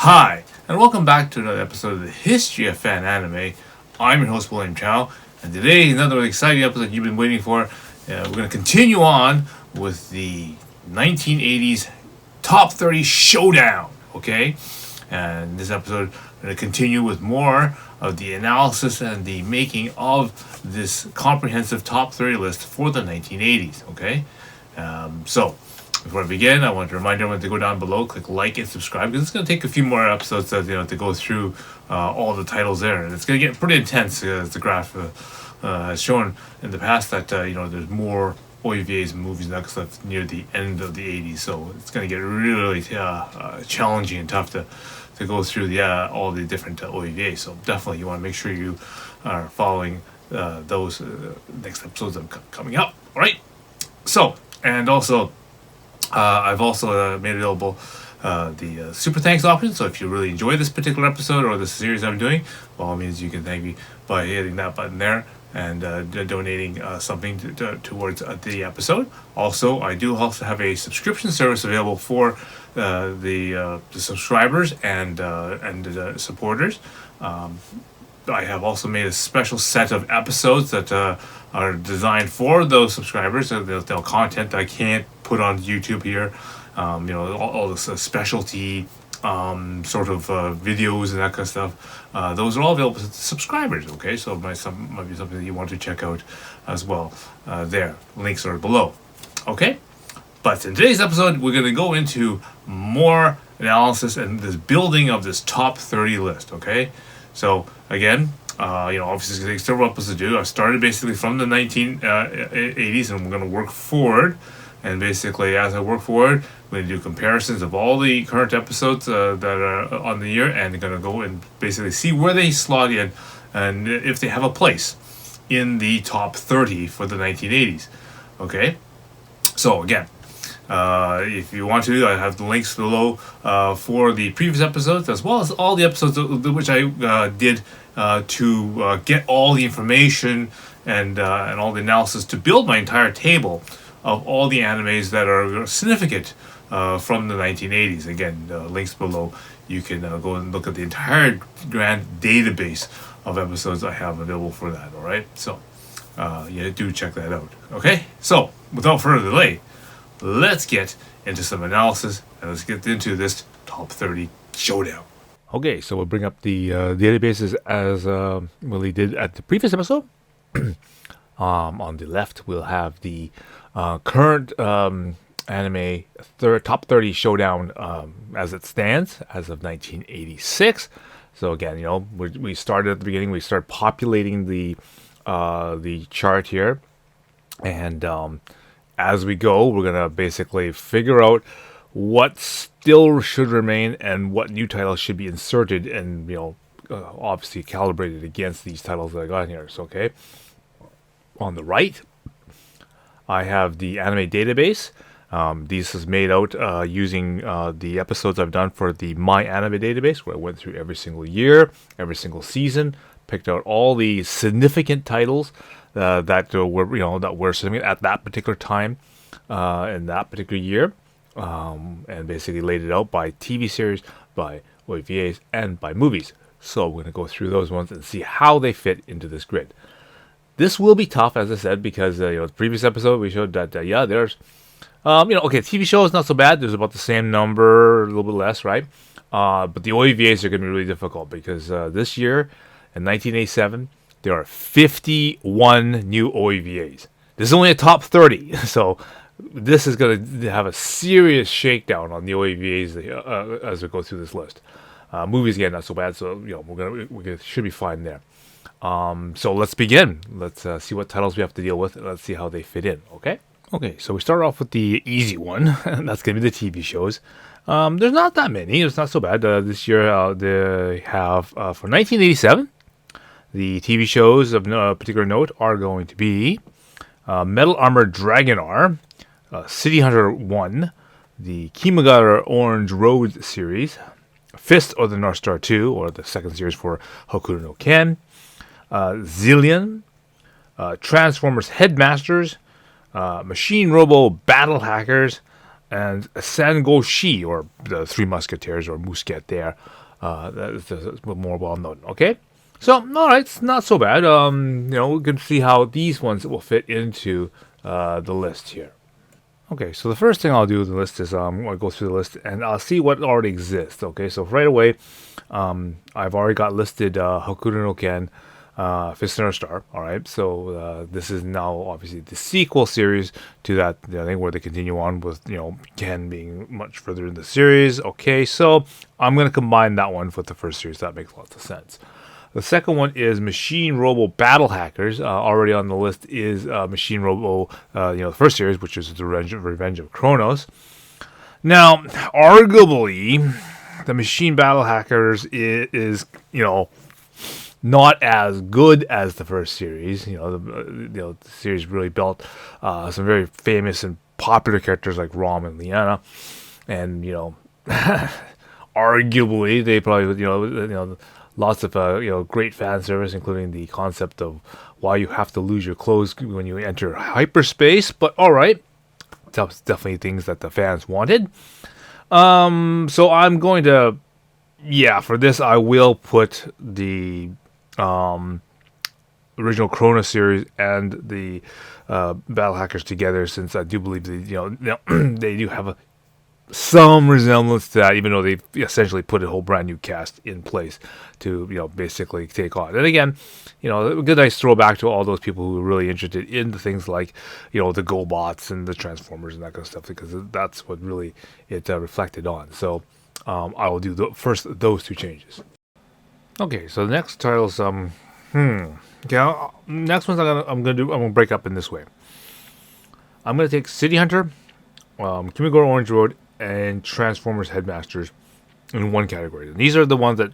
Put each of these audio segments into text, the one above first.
Hi, and welcome back to another episode of the History of Fan Anime. I'm your host, William Chow, and today another exciting episode you've been waiting for. We're going to continue on with the 1980s Top 30 Showdown, okay? And this episode, we're going to continue with more of the analysis and the making of this comprehensive Top 30 list for the 1980s, okay? So, before I begin, I want to remind everyone to go down below, click like and subscribe, because it's going to take a few more episodes to go through all the titles there, and it's going to get pretty intense as the graph has shown in the past that there's more OVAs and movies now because that's near the end of the 80s, so it's going to get really challenging and tough to go through all the different OVAs. So definitely you want to make sure you are following those next episodes that are coming up. All right. So, and also. I've also made available the super thanks option. So if you really enjoy this particular episode or the series I'm doing, by all means you can thank me by hitting that button there and donating something towards the episode. Also, I do also have a subscription service available for the subscribers and the supporters. I have also made a special set of episodes that are designed for those subscribers. So they'll content that I can't put on YouTube here. All this specialty sort of videos and that kind of stuff. Those are all available to subscribers. Okay, so might be something that you want to check out as well. There, links are below. Okay, but in today's episode, we're going to go into more analysis and this building of this top 30 list. Okay. So again, obviously it's going to take several episodes to do. I started basically from the 1980s, and we're going to work forward. And basically, as I work forward, we're going to do comparisons of all the current episodes that are on the year, and going to go and basically see where they slot in, and if they have a place in the top 30 for the 1980s. Okay, so again. If you want to, I have the links below for the previous episodes, as well as all the episodes which I did to get all the information and all the analysis to build my entire table of all the animes that are significant from the 1980s. Again, links below. You can go and look at the entire grand database of episodes I have available for that. All right, so do check that out. Okay, so without further delay, let's get into some analysis and let's get into this top 30 showdown. Okay, so we'll bring up the databases as Willie did at the previous episode. On the left, we'll have the current anime top 30 showdown as it stands as of 1986. So again, we started at the beginning. We start populating the chart here, and as we go, we're going to basically figure out what still should remain and what new titles should be inserted and, obviously calibrated against these titles that I got here. So, okay. On the right, I have the anime database. This is made out using the episodes I've done for the My Anime database, where I went through every single year, every single season, picked out all the significant titles that were significant at that particular time in that particular year, and basically laid it out by TV series, by OVAs, and by movies. So we're going to go through those ones and see how they fit into this grid. This will be tough, as I said, because the previous episode we showed that there's TV show is not so bad. There's about the same number, a little bit less, right? But the OVAs are going to be really difficult because this year in 1987. There are 51 new OVAs. This is only a top 30, so this is going to have a serious shakedown on the OVAs as we go through this list. Movies, again, not so bad, so we should be fine there. So let's begin. Let's see what titles we have to deal with, and let's see how they fit in. Okay. So we start off with the easy one, and that's going to be the TV shows. There's not that many. It's not so bad. This year they have for 1987. The TV shows of particular note are going to be Metal Armor Dragon R, City Hunter 1, the Kimagara Orange Road series, Fist of the North Star 2, or the second series for Hokuto no Ken, Zillion, Transformers Headmasters, Machine Robo Battle Hackers, and Sangoshi, or the Three Musketeers, or Mousquetaire. That's more well known. Okay, so all right, it's not so bad. We can see how these ones will fit into the list here. Okay, so the first thing I'll do with the list is I'll go through the list and I'll see what already exists. Okay, so right away, I've already got listed Hakuna no Ken, Fist in Our Star. All right, so this is now obviously the sequel series to that. I think where they continue on with Ken being much further in the series. Okay, so I'm gonna combine that one with the first series. That makes lots of sense. The second one is Machine Robo Battle Hackers. Already on the list is Machine Robo, the first series, which is the Revenge of Kronos. Now, arguably, the Machine Battle Hackers is not as good as the first series. The series really built some very famous and popular characters like Rom and Liana, and arguably they probably lots of great fan service, including the concept of why you have to lose your clothes when you enter hyperspace. But all right, that's definitely things that the fans wanted. So I'm going to, for this I will put the original Chrono series and the Battle Hackers together, since I do believe they do have some resemblance to that, even though they essentially put a whole brand new cast in place to basically take on. And again, a good nice throwback to all those people who are really interested in the things like the GoBots and the Transformers and that kind of stuff, because that's what really it reflected on. So I will do first those two changes. Okay, so the next titles next ones I'm gonna break up in this way. I'm gonna take City Hunter, Kimigoro Orange Road, and Transformers Headmasters in one category. And these are the ones that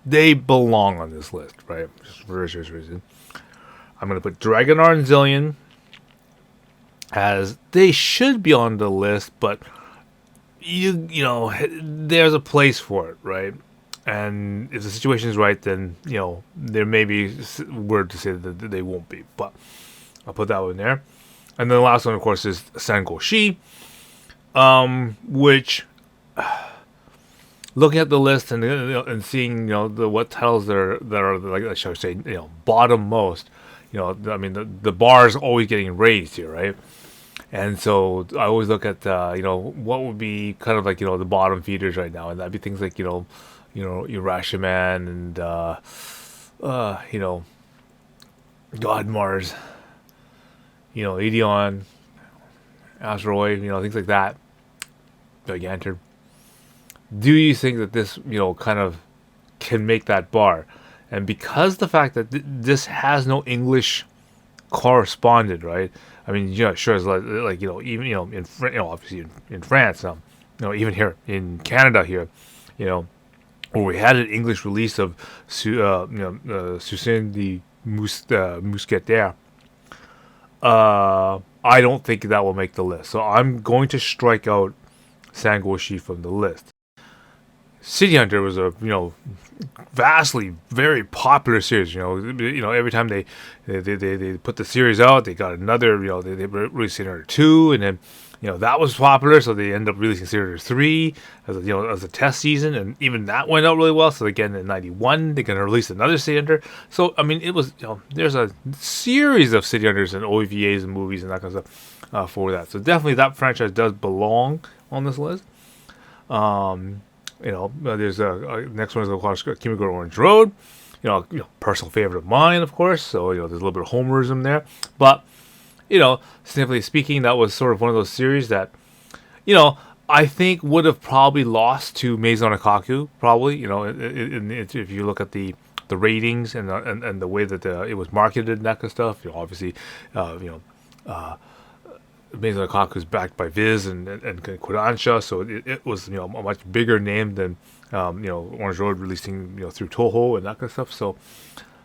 they belong on this list, right? Just for a serious reason. I'm gonna put Dragonar and Zillion as they should be on the list, but there's a place for it, right? And if the situation is right, then there may be word to say that they won't be, but I'll put that one there. And then the last one, of course, is Sangoshi, which, looking at the list and seeing what titles that are like, shall I say, bottom most, I mean the bar is always getting raised here, right? And so I always look at what would be kind of like the bottom feeders right now, and that'd be things like Urashiman and God Mars, Ideon, Asteroid, things like that. Gigantor. Do you think that this, kind of can make that bar? And because the fact that this has no English correspondent, right? I mean, sure, it's like even in obviously in France, even here in Canada here, where we had an English release of Susan the Mousquetaire. I don't think that will make the list, so I'm going to strike out Sangoshi from the list. City Hunter was a vastly very popular series. Every time they put the series out, they got another. They released City Hunter 2, and then that was popular, so they end up releasing City Hunter 3 as a test season, and even that went out really well. So again, in '91, they're gonna release another City Hunter. So I mean, it was there's a series of City Hunters and OVAs and movies and that kind of stuff for that. So definitely that franchise does belong on this list. There's next one is called Kimigoro Orange Road. Personal favorite of mine, of course. So there's a little bit of homerism there, but simply speaking, that was sort of one of those series that I think would have probably lost to Maison Ikkaku. Probably, if you look at the ratings and the way that it was marketed and that kind of stuff. Obviously, Maison Ikkaku is backed by Viz and Kodansha, so it was a much bigger name than Orange Road releasing through Toho and that kind of stuff. So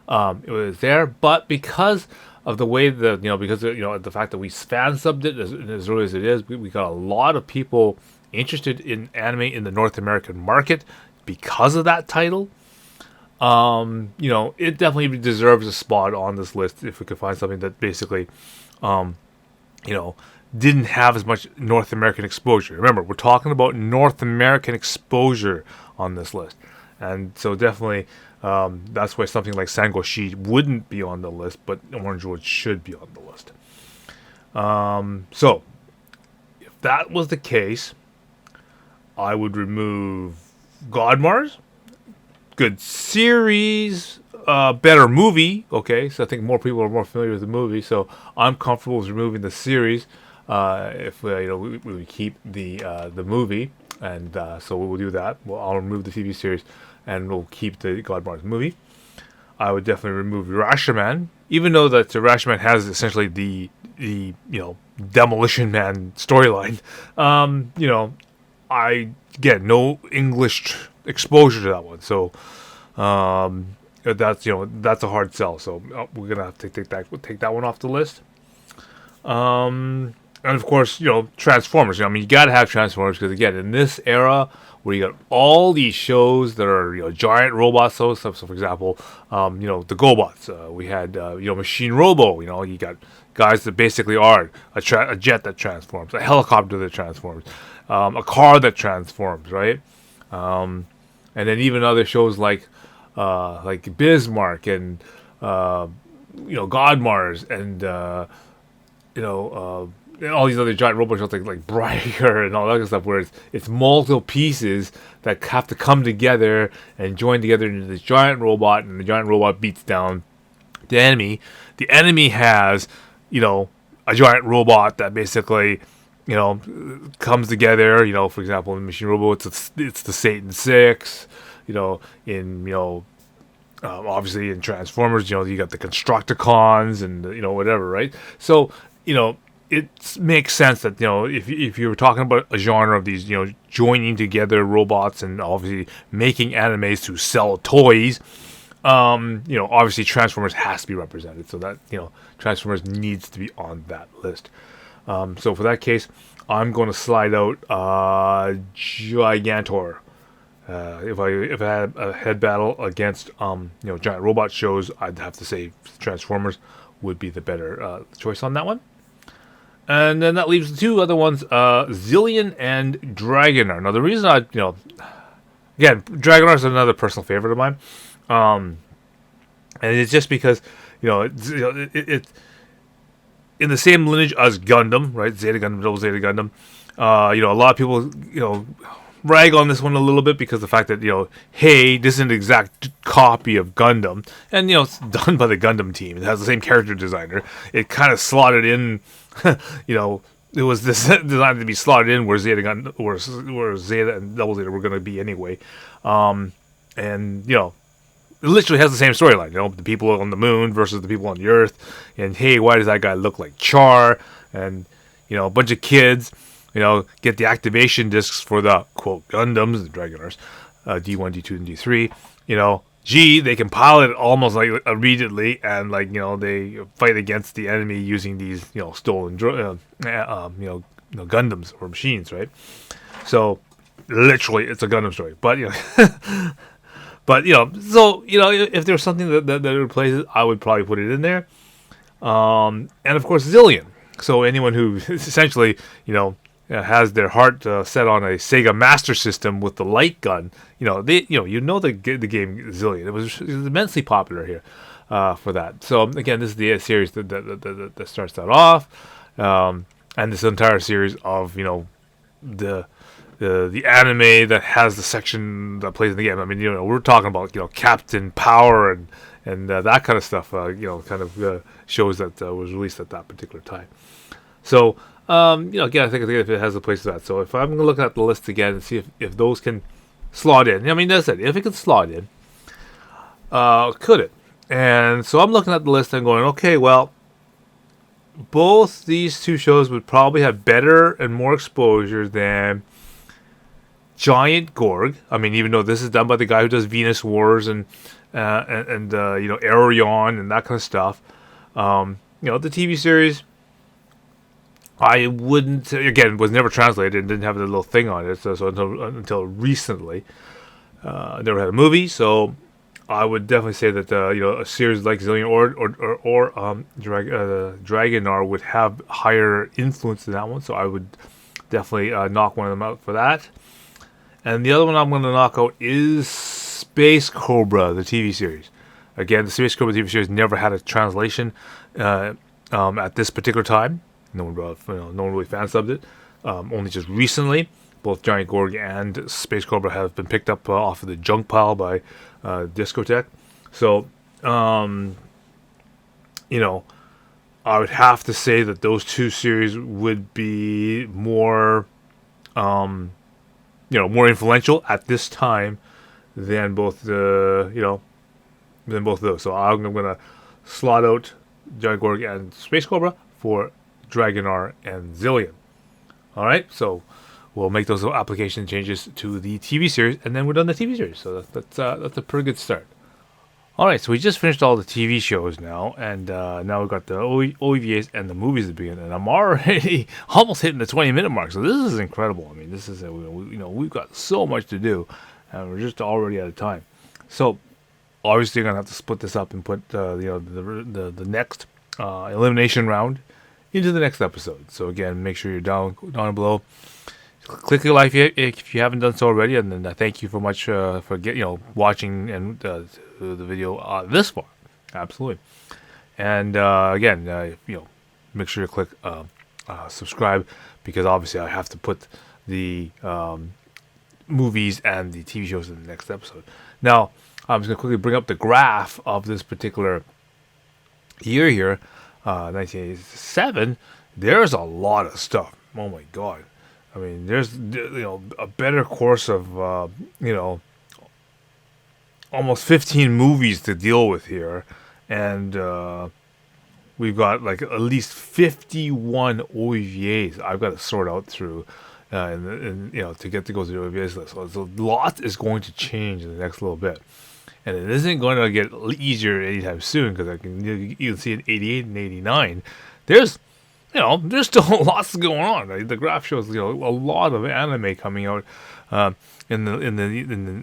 it was there, but because of the way that because the fact that we fan subbed it as early as it is, we got a lot of people interested in anime in the North American market because of that title. It definitely deserves a spot on this list if we could find something that basically didn't have as much North American exposure. Remember, we're talking about North American exposure on this list. And so definitely, that's why something like Sangoshi wouldn't be on the list, but Orange Road should be on the list. So, if that was the case, I would remove Godmars. Good series, better movie. Okay, so I think more people are more familiar with the movie, so I'm comfortable with removing the series. If we keep the movie, and so we'll do that. Well, I'll remove the TV series, and we'll keep the Godmars movie. I would definitely remove Rashomon, even though that Rashomon has essentially the Demolition Man storyline. I get no English exposure to that one, so that's a hard sell. So we're gonna have to take that one off the list. And of course, Transformers. You gotta have Transformers because again, in this era where you got all these shows that are giant robots, so stuff. So for example, the GoBots. We had Machine Robo. You got guys that basically are a jet that transforms, a helicopter that transforms, a car that transforms, right? And then even other shows like Bismarck and Godmars and all these other giant robot shows like Briar and all that kind of stuff, where it's multiple pieces that have to come together and join together into this giant robot, and the giant robot beats down the enemy. The enemy has, a giant robot that basically, comes together. For example, in Machine Robo, it's the Satan Six. Obviously in Transformers, you got the Constructicons and whatever, right? So it makes sense that if you were talking about a genre of these joining together robots and obviously making animes to sell toys, obviously Transformers has to be represented, so that Transformers needs to be on that list. So for that case, I'm going to slide out Gigantor. If I had a head battle against giant robot shows, I'd have to say Transformers would be the better choice on that one. And then that leaves the two other ones, Zillion and Dragonar. Now the reason again, Dragonar is another personal favorite of mine, and it's just because it's in the same lineage as Gundam, right? Zeta Gundam, Double Zeta Gundam. A lot of people rag on this one a little bit because the fact that hey, this is an exact copy of Gundam, and it's done by the Gundam team. It has the same character designer. It kind of slotted in. It was designed to be slotted in where Zeta and Double Zeta were going to be anyway, and it literally has the same storyline. The people on the moon versus the people on the Earth, and hey, why does that guy look like Char? And a bunch of kids, get the activation discs for the quote Gundams, the Dragonars, D1, D2, and D3. They can pilot it almost like immediately, and they fight against the enemy using these stolen Gundams or machines, right? So literally, it's a Gundam story. But so if there's something that replaces, I would probably put it in there. And of course, Zillion. So anyone who essentially has their heart set on a Sega Master System with the light gun, the game Zillion. It was immensely popular here for that. So again, this is the series that starts that off, and this entire series of the anime that has the section that plays in the game. We're talking about Captain Power and that kind of stuff. Shows that was released at that particular time. So. Again, I think it has a place for that. So if I'm going to look at the list again and see if those can slot in. That's it. If it can slot in, could it? And so I'm looking at the list and going, okay, well, both these two shows would probably have better and more exposure than Giant Gorg. Even though this is done by the guy who does Venus Wars and Aerion and that kind of stuff. The TV series, I wouldn't, again, was never translated and didn't have a little thing on it, so until recently. Never had a movie, so I would definitely say that a series like Zillion or Dragonar would have higher influence than that one. So I would definitely knock one of them out for that. And the other one I'm going to knock out is Space Cobra, the TV series. Again, the Space Cobra TV series never had a translation at this particular time. No one really fan subbed it. Only just recently, both Giant Gorg and Space Cobra have been picked up off of the junk pile by Discotech. So, I would have to say that those two series would be more, more influential at this time than both of those. So I'm going to slot out Giant Gorg and Space Cobra for Dragonar and Zillion. All right, so we'll make those application changes to the TV series, and then we're done the TV series. So that's a pretty good start. All right, so we just finished all the TV shows now, and now we've got the OVAs and the movies to begin, and I'm already almost hitting the 20-minute mark. So this is incredible. I mean, this is we've got so much to do, and we're just already out of time. So obviously, you're gonna have to split this up and put the next elimination round into the next episode. So again, make sure you're down below. Click the like if you haven't done so already, and then thank you so much for watching and the video this far. Absolutely. And again, make sure you click subscribe, because obviously I have to put the movies and the TV shows in the next episode. Now, I'm just going to quickly bring up the graph of this particular year here, 1987. There's a lot of stuff. Oh my God. I mean, there's a better course of almost 15 movies to deal with here, and we've got like at least 51 OVAs I've got to sort out through, and to get to go through the OVAs list. So a lot is going to change in the next little bit, and it isn't going to get easier anytime soon, because you can see in 88 and 89, there's still lots going on. Right? The graph shows a lot of anime coming out in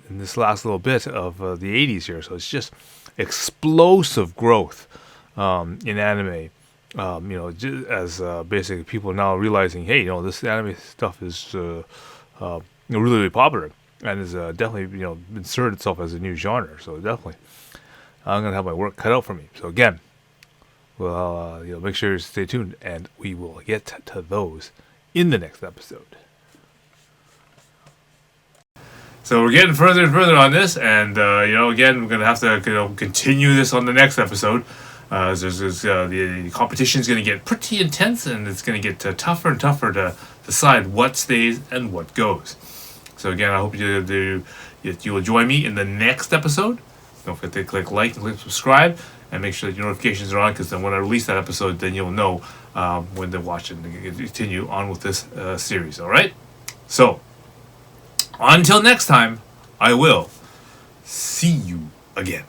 this last little bit of the 80s here. So it's just explosive growth in anime. As basically people now realizing, hey, this anime stuff is really, really popular, and is definitely inserted itself as a new genre. So definitely, I'm gonna have my work cut out for me. So again, well, make sure you stay tuned, and we will get to those in the next episode. So we're getting further and further on this, and again, we're gonna have to continue this on the next episode. The competition is gonna get pretty intense, and it's gonna get tougher and tougher to decide what stays and what goes. So again, I hope you will join me in the next episode. Don't forget to click like and click subscribe, and make sure that your notifications are on, because then when I release that episode, then you'll know when to watch it and continue on with this series. All right? So, until next time, I will see you again.